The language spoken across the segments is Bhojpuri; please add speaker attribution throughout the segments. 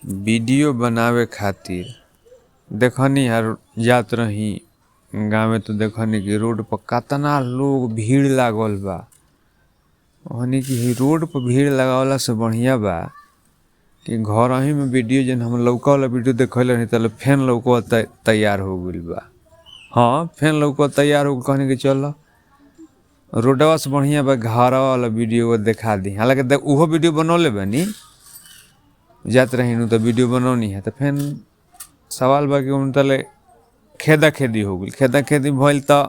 Speaker 1: वीडियो बनावे खातिर देखनी यार जात रही गाँव में तो देखनी कि रोड पर कितना लोग भीड़ लागल बा। ओहनी कि रोड पर भीड़ लगावला से बढ़िया बा कि घर ही में वीडियो जन हम लौका वाला वीडियो देखले नहीं तले फैन लौका तैयार हो गइल बा। हाँ फैन लौका तैयार हो कहनी कि चल रोडवा से बढ़िया बा घर वाला वीडियो देखा दी। हालांकि उहो वीडियो बनौले बनी जात रही नु तो वीडियो बनौनी है तो फिर सवाल बा कि उन तले खेदा खेदी हो गई। खेदा खेदी भइल तो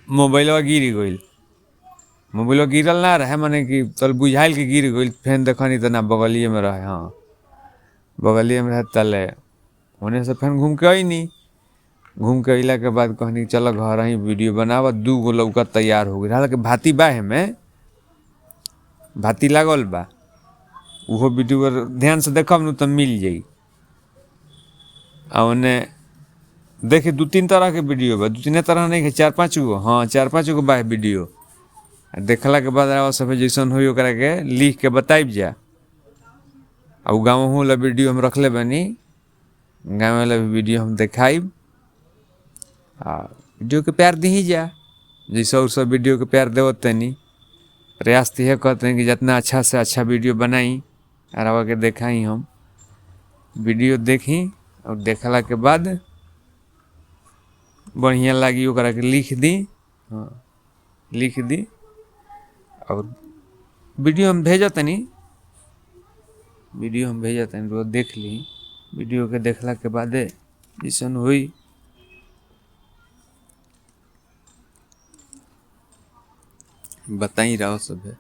Speaker 1: मोबाइलवा गिर गइल। मोबाइलवा गिरल ना रहे माने कि तल बुझाइल कि गिर गइल। फिर देखनी तो ना बगलिए में रहे। हाँ बगलिए में रहे तले होने से फिर घूम के अइनी। घूम के अइला के बाद कहनी चलो घर ही वीडियो बनावा। 2 गो लौका तैयार हो गई। हालांकि भाती बा में भाती लागल बा उहो वीडियो ध्यान से देखब न तो मिल जाई। ओने देखे 2-3 तरह के वीडियो बा। 2-3 तरह नहीं 4-5 गो। हाँ 4-5 गो बा वीडियो। देखला के बाद सब जैसन हुई ओकरा के लिख के बताइब जा। और गाँव वाला वीडियो हम रखले बनी। गाँव वाला वीडियो हम देखाइब। वीडियो के प्यार दी जा जैसा और सब वीडियो के प्यार देव तनी प्रयास तो यह करते हैं कि जितना अच्छा से अच्छा वीडियो बनाई और के देखाई। हम वीडियो देखी और देखला के बाद बढ़िया लगी ओकरा के लिख दी। हाँ लिख दी और वीडियो हम भेजा तनी। वीडियो हम भेजा तनी रोज देख ली। वीडियो के देखला के बाद जैसन हुई बताई रहो सब है।